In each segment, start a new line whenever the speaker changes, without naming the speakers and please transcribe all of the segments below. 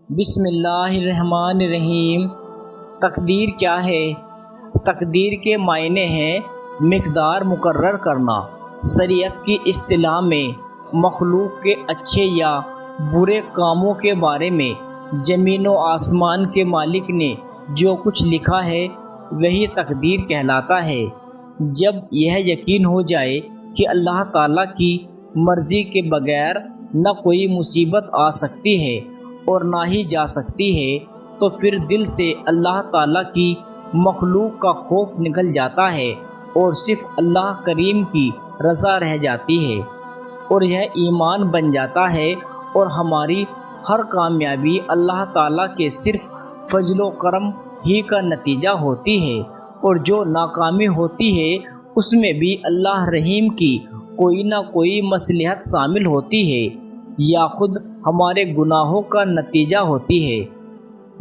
بسم اللہ الرحمن الرحیم۔ تقدیر کیا ہے؟ تقدیر کے معنی ہیں مقدار مقرر کرنا۔ شریعت کی اصطلاح میں مخلوق کے اچھے یا برے کاموں کے بارے میں زمین و آسمان کے مالک نے جو کچھ لکھا ہے وہی تقدیر کہلاتا ہے۔ جب یہ یقین ہو جائے کہ اللہ تعالیٰ کی مرضی کے بغیر نہ کوئی مصیبت آ سکتی ہے اور نہ ہی جا سکتی ہے تو پھر دل سے اللہ تعالیٰ کی مخلوق کا خوف نکل جاتا ہے اور صرف اللہ کریم کی رضا رہ جاتی ہے، اور یہ ایمان بن جاتا ہے اور ہماری ہر کامیابی اللہ تعالیٰ کے صرف فضل و کرم ہی کا نتیجہ ہوتی ہے، اور جو ناکامی ہوتی ہے اس میں بھی اللہ رحیم کی کوئی نہ کوئی مصلحت شامل ہوتی ہے یا خود ہمارے گناہوں کا نتیجہ ہوتی ہے،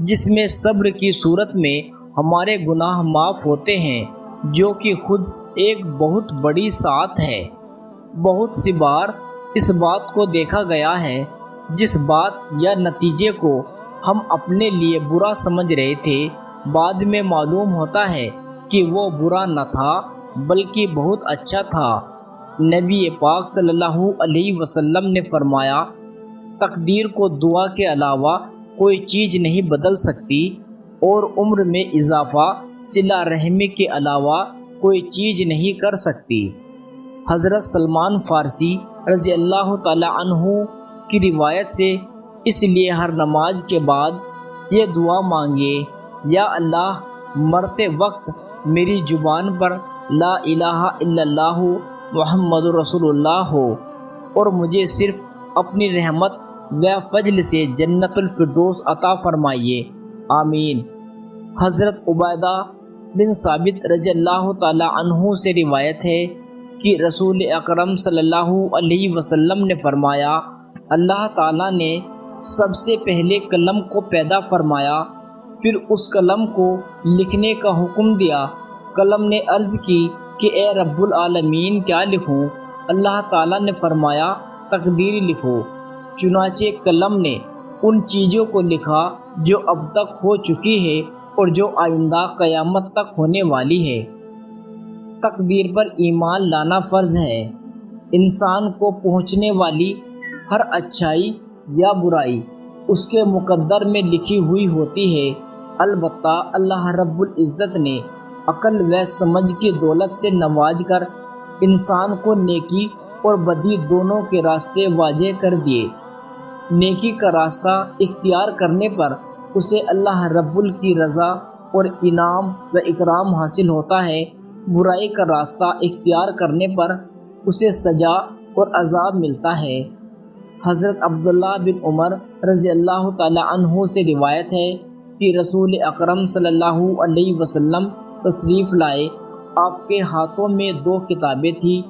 جس میں صبر کی صورت میں ہمارے گناہ معاف ہوتے ہیں، جو کہ خود ایک بہت بڑی سعادت ہے۔ بہت سی بار اس بات کو دیکھا گیا ہے جس بات یا نتیجے کو ہم اپنے لیے برا سمجھ رہے تھے، بعد میں معلوم ہوتا ہے کہ وہ برا نہ تھا بلکہ بہت اچھا تھا۔ نبی پاک صلی اللہ علیہ وسلم نے فرمایا، تقدیر کو دعا کے علاوہ کوئی چیز نہیں بدل سکتی، اور عمر میں اضافہ صلہ رحمی کے علاوہ کوئی چیز نہیں کر سکتی۔ حضرت سلمان فارسی رضی اللہ تعالی عنہ کی روایت سے اس لیے ہر نماز کے بعد یہ دعا مانگے، یا اللہ مرتے وقت میری زبان پر لا الہ الا اللہ محمد رسول اللہ ہو، اور مجھے صرف اپنی رحمت و فضل سے جنت الفردوس عطا فرمائیے، آمین۔ حضرت عبیدہ بن ثابت رضی اللہ تعالی عنہ سے روایت ہے کہ رسول اکرم صلی اللہ علیہ وسلم نے فرمایا، اللہ تعالیٰ نے سب سے پہلے قلم کو پیدا فرمایا، پھر اس قلم کو لکھنے کا حکم دیا۔ قلم نے عرض کی کہ اے رب العالمین کیا لکھوں؟ اللہ تعالیٰ نے فرمایا تقدیر لکھو۔ چنانچہ قلم نے ان چیزوں کو لکھا جو اب تک ہو چکی ہے اور جو آئندہ قیامت تک ہونے والی ہے۔ تقدیر پر ایمان لانا فرض ہے۔ انسان کو پہنچنے والی ہر اچھائی یا برائی اس کے مقدر میں لکھی ہوئی ہوتی ہے، البتہ اللہ رب العزت نے عقل و سمجھ کی دولت سے نواز کر انسان کو نیکی اور بدی دونوں کے راستے واضح کر دیے۔ نیکی کا راستہ اختیار کرنے پر اسے اللہ رب ال کی رضا اور انعام و اکرام حاصل ہوتا ہے، برائی کا راستہ اختیار کرنے پر اسے سزا اور عذاب ملتا ہے۔ حضرت عبداللہ بن عمر رضی اللہ تعالی عنہ سے روایت ہے کہ رسول اکرم صلی اللہ علیہ وسلم تشریف لائے، آپ کے ہاتھوں میں 2 کتابیں تھیں۔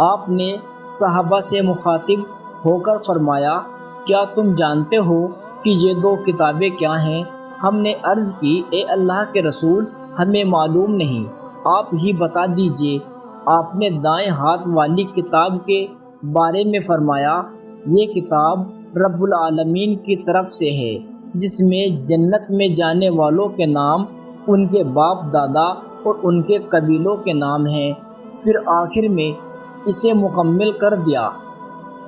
آپ نے صحابہ سے مخاطب ہو کر فرمایا، کیا تم جانتے ہو کہ یہ 2 کتابیں کیا ہیں؟ ہم نے عرض کی، اے اللہ کے رسول، ہمیں معلوم نہیں، آپ ہی بتا دیجئے۔ آپ نے دائیں ہاتھ والی کتاب کے بارے میں فرمایا، یہ کتاب رب العالمین کی طرف سے ہے، جس میں جنت میں جانے والوں کے نام، ان کے باپ دادا اور ان کے قبیلوں کے نام ہیں۔ پھر آخر میں اسے مکمل کر دیا،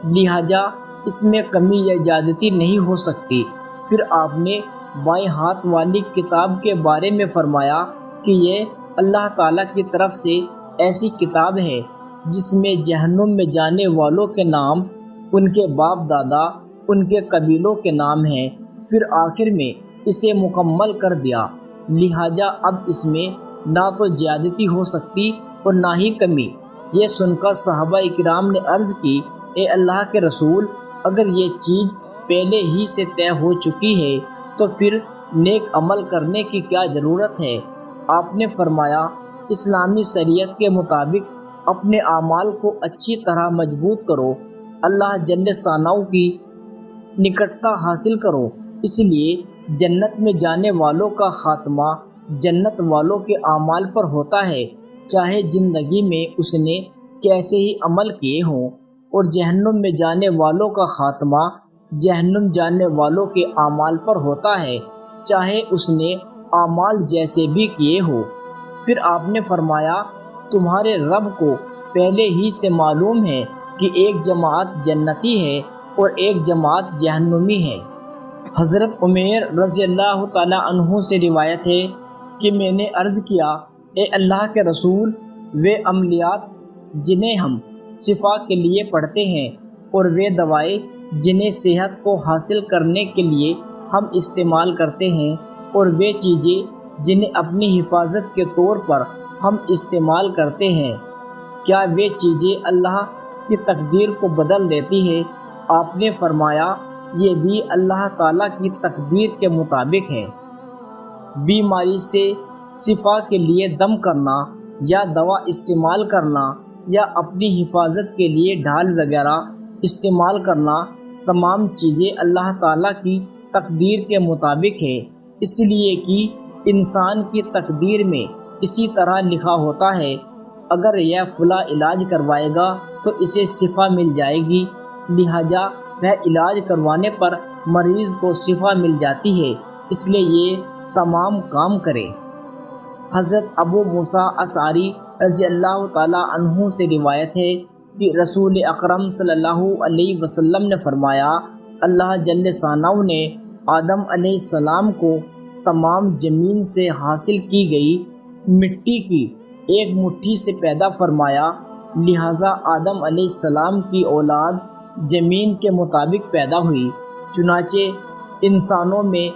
لہٰذا اس میں کمی یا زیادتی نہیں ہو سکتی۔ پھر آپ نے بائیں ہاتھ والی کتاب کے بارے میں فرمایا کہ یہ اللہ تعالیٰ کی طرف سے ایسی کتاب ہے جس میں جہنم میں جانے والوں کے نام، ان کے باپ دادا، ان کے قبیلوں کے نام ہیں۔ پھر آخر میں اسے مکمل کر دیا، لہٰذا اب اس میں نہ تو زیادتی ہو سکتی اور نہ ہی کمی۔ یہ سن کر صحابہ اکرام نے عرض کی، اے اللہ کے رسول، اگر یہ چیز پہلے ہی سے طے ہو چکی ہے تو پھر نیک عمل کرنے کی کیا ضرورت ہے؟ آپ نے فرمایا، اسلامی شریعت کے مطابق اپنے اعمال کو اچھی طرح مضبوط کرو، اللہ جل ثناؤ کی نکٹتا حاصل کرو، اس لیے جنت میں جانے والوں کا خاتمہ جنت والوں کے اعمال پر ہوتا ہے، چاہے زندگی میں اس نے کیسے ہی عمل کیے ہوں، اور جہنم میں جانے والوں کا خاتمہ جہنم جانے والوں کے اعمال پر ہوتا ہے، چاہے اس نے اعمال جیسے بھی کیے ہو۔ پھر آپ نے فرمایا، تمہارے رب کو پہلے ہی سے معلوم ہے کہ ایک جماعت جنتی ہے اور ایک جماعت جہنمی ہے۔ حضرت عمیر رضی اللہ تعالیٰ عنہ سے روایت ہے کہ میں نے عرض کیا، اے اللہ کے رسول، وہ عملیات جنہیں ہم شفا کے لیے پڑھتے ہیں اور وہ دوائیں جنہیں صحت کو حاصل کرنے کے لیے ہم استعمال کرتے ہیں اور وہ چیزیں جنہیں اپنی حفاظت کے طور پر ہم استعمال کرتے ہیں، کیا وہ چیزیں اللہ کی تقدیر کو بدل دیتی ہے؟ آپ نے فرمایا، یہ بھی اللہ تعالیٰ کی تقدیر کے مطابق ہے۔ بیماری سے شفا کے لیے دم کرنا یا دوا استعمال کرنا یا اپنی حفاظت کے لیے ڈھال وغیرہ استعمال کرنا، تمام چیزیں اللہ تعالیٰ کی تقدیر کے مطابق ہے، اس لیے کہ انسان کی تقدیر میں اسی طرح لکھا ہوتا ہے، اگر یہ فلاں علاج کروائے گا تو اسے شفا مل جائے گی، لہٰذا وہ علاج کروانے پر مریض کو شفا مل جاتی ہے، اس لیے یہ تمام کام کرے۔ حضرت ابو موسیٰ اشعری رضی اللہ تعالیٰ عنہ سے روایت ہے کہ رسول اکرم صلی اللہ علیہ وسلم نے فرمایا، اللہ جل ثناؤ نے آدم علیہ السلام کو تمام زمین سے حاصل کی گئی مٹی کی ایک مٹھی سے پیدا فرمایا، لہذا آدم علیہ السلام کی اولاد زمین کے مطابق پیدا ہوئی۔ چنانچہ انسانوں میں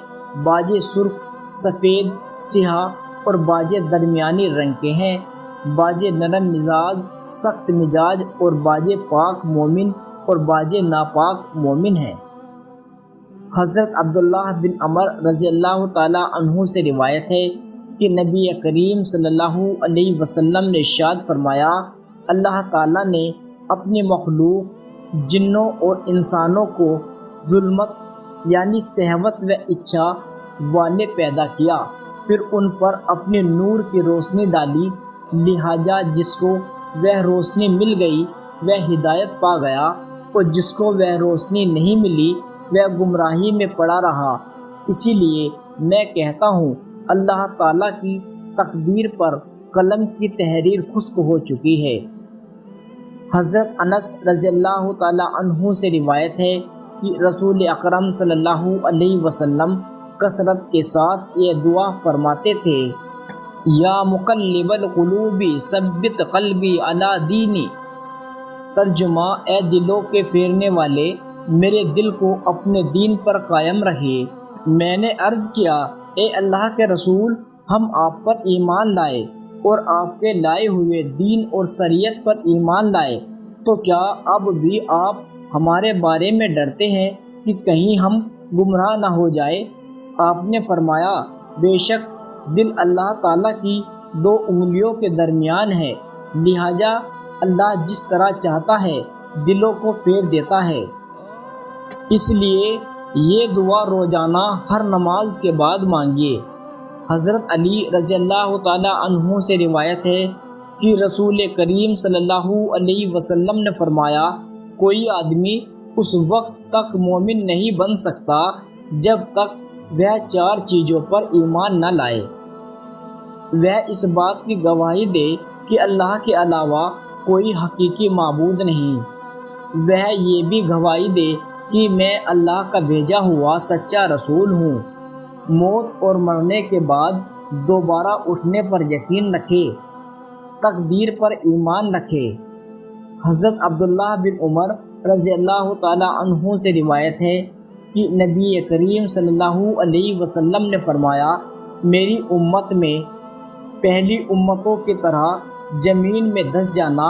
بعض سرخ، سفید، سیاہ اور بعض درمیانی رنگ کے ہیں، بعض نرم مزاج، سخت مزاج اور بعض پاک مومن اور بعض ناپاک مومن ہیں۔ حضرت عبداللہ بن عمر رضی اللہ تعالیٰ عنہ سے روایت ہے کہ نبی کریم صلی اللہ علیہ وسلم نے ارشاد فرمایا، اللہ تعالیٰ نے اپنی مخلوق جنوں اور انسانوں کو ظلمت یعنی شہوت و اچھا والے پیدا کیا، پھر ان پر اپنے نور کی روشنی ڈالی، لہٰذا جس کو وہ روشنی مل گئی وہ ہدایت پا گیا اور جس کو وہ روشنی نہیں ملی وہ گمراہی میں پڑا رہا۔ اسی لیے میں کہتا ہوں، اللہ تعالیٰ کی تقدیر پر قلم کی تحریر خشک ہو چکی ہے۔ حضرت انس رضی اللہ تعالیٰ عنہ سے روایت ہے کہ رسول اکرم صلی اللہ علیہ وسلم کثرت کے ساتھ یہ دعا فرماتے تھے، یا مقلب القلوب ثبت قلبی علی دینی۔ ترجمہ، اے دلوں کے پھیرنے والے، میرے دل کو اپنے دین پر قائم رکھے۔ میں نے عرض کیا، اے اللہ کے رسول، ہم آپ پر ایمان لائے اور آپ کے لائے ہوئے دین اور شریعت پر ایمان لائے، تو کیا اب بھی آپ ہمارے بارے میں ڈرتے ہیں کہ کہیں ہم گمراہ نہ ہو جائے؟ آپ نے فرمایا، بے شک دل اللہ تعالیٰ کی دو انگلیوں کے درمیان ہے، لہٰذا اللہ جس طرح چاہتا ہے دلوں کو پھیر دیتا ہے۔ اس لیے یہ دعا روزانہ ہر نماز کے بعد مانگیے۔ حضرت علی رضی اللہ تعالیٰ عنہ سے روایت ہے کہ رسول کریم صلی اللہ علیہ وسلم نے فرمایا، کوئی آدمی اس وقت تک مومن نہیں بن سکتا جب تک وہ چار چیزوں پر ایمان نہ لائے۔ وہ اس بات کی گواہی دے کہ اللہ کے علاوہ کوئی حقیقی معبود نہیں، وہ یہ بھی گواہی دے کہ میں اللہ کا بھیجا ہوا سچا رسول ہوں، موت اور مرنے کے بعد دوبارہ اٹھنے پر یقین رکھے، تقدیر پر ایمان رکھے۔ حضرت عبداللہ بن عمر رضی اللہ تعالیٰ عنہ سے روایت ہے کہ نبی کریم صلی اللہ علیہ وسلم نے فرمایا، میری امت میں پہلی امتوں کی طرح زمین میں دھس جانا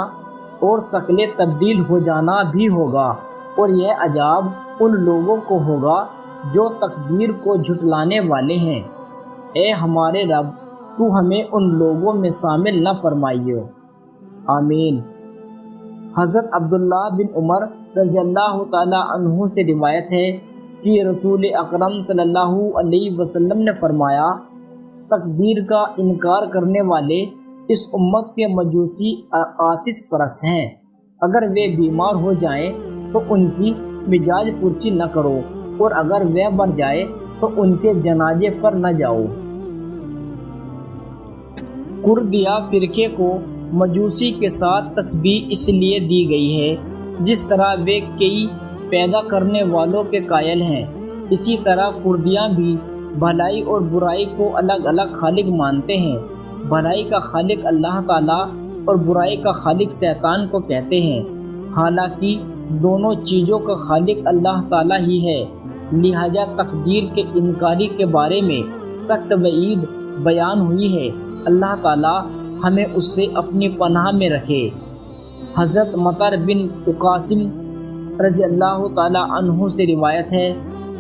اور شکلیں تبدیل ہو جانا بھی ہوگا، اور یہ عذاب ان لوگوں کو ہوگا جو تقدیر کو جھٹلانے والے ہیں۔ اے ہمارے رب، تو ہمیں ان لوگوں میں شامل نہ فرمائیو، آمین۔ حضرت عبداللہ بن عمر رضی اللہ تعالیٰ عنہ سے روایت ہے کہ رسول اکرم صلی اللہ علیہ وسلم نے فرمایا، تقدیر کا انکار کرنے والے اس امت کے مجوسی آتش پرست ہیں، اگر وہ بیمار ہو جائیں تو ان کی مزاج پرسی نہ کرو، اور اگر وہ مر جائے تو ان کے جنازے پر نہ جاؤ۔ قردیہ فرقے کو مجوسی کے ساتھ تشبیہ اس لیے دی گئی ہے جس طرح وہ کئی پیدا کرنے والوں کے قائل ہیں، اسی طرح قردیہ بھی بھلائی اور برائی کو الگ الگ خالق مانتے ہیں۔ بھلائی کا خالق اللہ تعالیٰ اور برائی کا خالق شیطان کو کہتے ہیں، حالانکہ دونوں چیزوں کا خالق اللہ تعالیٰ ہی ہے۔ لہذا تقدیر کے انکاری کے بارے میں سخت وعید بیان ہوئی ہے۔ اللہ تعالیٰ ہمیں اس سے اپنی پناہ میں رکھے۔ حضرت مطر بن قاسم رضی اللہ تعالیٰ عنہ سے روایت ہے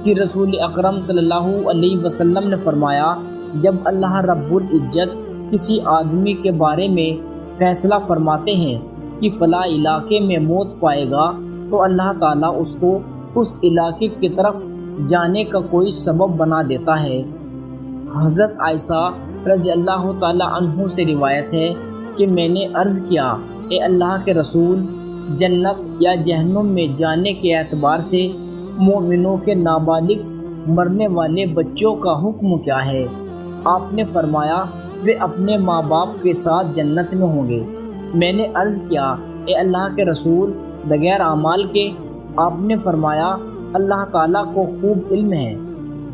کہ رسول اکرم صلی اللہ علیہ وسلم نے فرمایا، جب اللہ رب العزت کسی آدمی کے بارے میں فیصلہ فرماتے ہیں کہ فلاں علاقے میں موت پائے گا تو اللہ تعالیٰ اس کو اس علاقے کی طرف جانے کا کوئی سبب بنا دیتا ہے۔ حضرت عائشہ رضی اللہ تعالیٰ عنہ سے روایت ہے کہ میں نے عرض کیا، اے اللہ کے رسول، جنت یا جہنم میں جانے کے اعتبار سے مومنوں کے نابالغ مرنے والے بچوں کا حکم کیا ہے؟ آپ نے فرمایا، وہ اپنے ماں باپ کے ساتھ جنت میں ہوں گے۔ میں نے عرض کیا، اے اللہ کے رسول، بغیر اعمال کے؟ آپ نے فرمایا، اللہ تعالیٰ کو خوب علم ہے،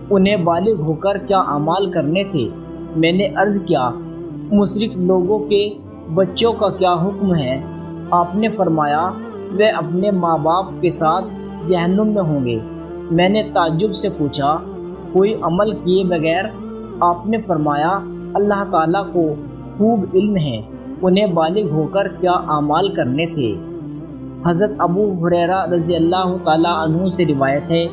انہیں بالغ ہو کر کیا اعمال کرنے تھے۔ میں نے عرض کیا، مشرک لوگوں کے بچوں کا کیا حکم ہے؟ آپ نے فرمایا، وہ اپنے ماں باپ کے ساتھ جہنم میں ہوں گے۔ میں نے تعجب سے پوچھا، کوئی عمل کیے بغیر؟ آپ نے فرمایا، اللہ تعالیٰ کو خوب علم ہے، انہیں بالغ ہو کر کیا اعمال کرنے تھے۔ حضرت ابو ہریرہ رضی اللہ تعالیٰ عنہ سے روایت ہے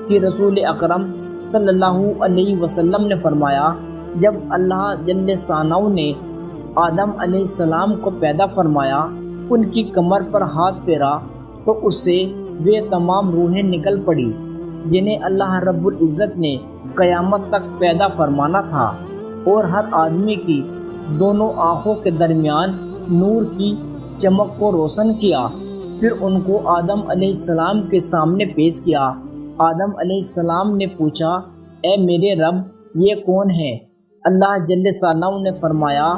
کہ رسول اکرم صلی اللہ علیہ وسلم نے فرمایا، جب اللہ جل ثناؤ نے آدم علیہ السلام کو پیدا فرمایا، ان کی کمر پر ہاتھ پھیرا تو اس سے وہ تمام روحیں نکل پڑی جنہیں اللہ رب العزت نے قیامت تک پیدا فرمانا تھا، اور ہر آدمی کی دونوں آنکھوں کے درمیان نور کی چمک کو روشن کیا۔ پھر ان کو آدم علیہ السلام کے سامنے پیش کیا۔ آدم علیہ السلام نے پوچھا، اے میرے رب، یہ کون ہے؟ اللہ جل ثناؤ نے فرمایا،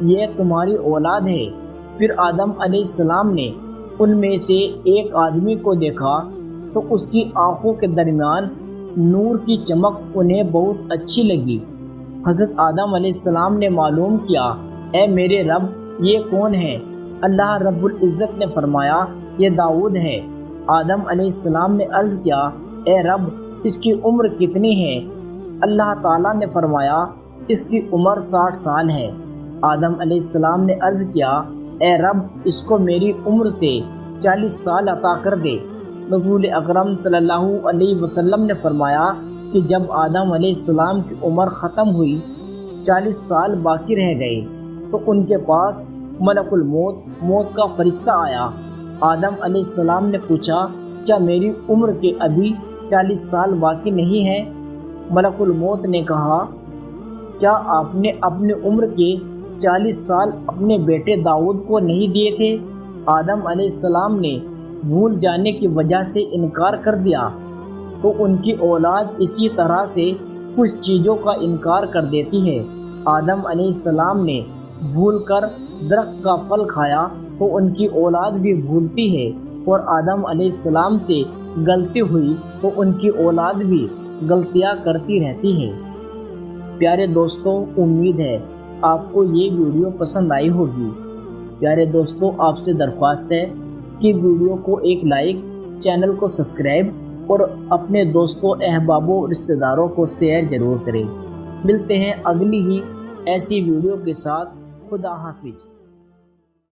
یہ تمہاری اولاد ہے۔ پھر آدم علیہ السلام نے ان میں سے ایک آدمی کو دیکھا تو اس کی آنکھوں کے درمیان نور کی چمک انہیں بہت اچھی لگی۔ حضرت آدم علیہ السلام نے معلوم کیا، اے میرے رب، یہ کون ہے؟ اللہ رب العزت نے فرمایا، یہ داؤد ہے۔ آدم علیہ السلام نے عرض کیا، اے رب، اس کی عمر کتنی ہے؟ اللہ تعالیٰ نے فرمایا، اس کی عمر 60 سال ہے۔ آدم علیہ السلام نے عرض کیا، اے رب، اس کو میری عمر سے 40 سال عطا کر دے۔ رسول اکرم صلی اللہ علیہ وسلم نے فرمایا کہ جب آدم علیہ السلام کی عمر ختم ہوئی، 40 سال باقی رہ گئے، تو ان کے پاس ملک الموت، موت کا فرشتہ آیا۔ آدم علیہ السلام نے پوچھا، کیا میری عمر کے ابھی 40 سال باقی نہیں ہے؟ ملک الموت نے کہا، کیا آپ نے اپنے عمر کے 40 سال اپنے بیٹے داؤد کو نہیں دیے تھے؟ آدم علیہ السلام نے بھول جانے کی وجہ سے انکار کر دیا، تو ان کی اولاد اسی طرح سے کچھ چیزوں کا انکار کر دیتی ہے۔ آدم علیہ السلام نے بھول کر درخت کا پھل کھایا تو ان کی اولاد بھی بھولتی ہے، اور آدم علیہ السلام سے غلطی ہوئی تو ان کی اولاد بھی غلطیاں کرتی رہتی ہے۔ پیارے دوستوں، امید ہے آپ کو یہ ویڈیو پسند آئی ہوگی۔ پیارے دوستوں، آپ سے درخواست ہے کہ ویڈیو کو ایک لائک، چینل کو سبسکرائب اور اپنے دوستوں، احبابوں، رشتہ داروں کو شیئر ضرور کریں۔ ملتے ہیں اگلی ہی ایسی ویڈیو کے ساتھ۔ خدا حافظ۔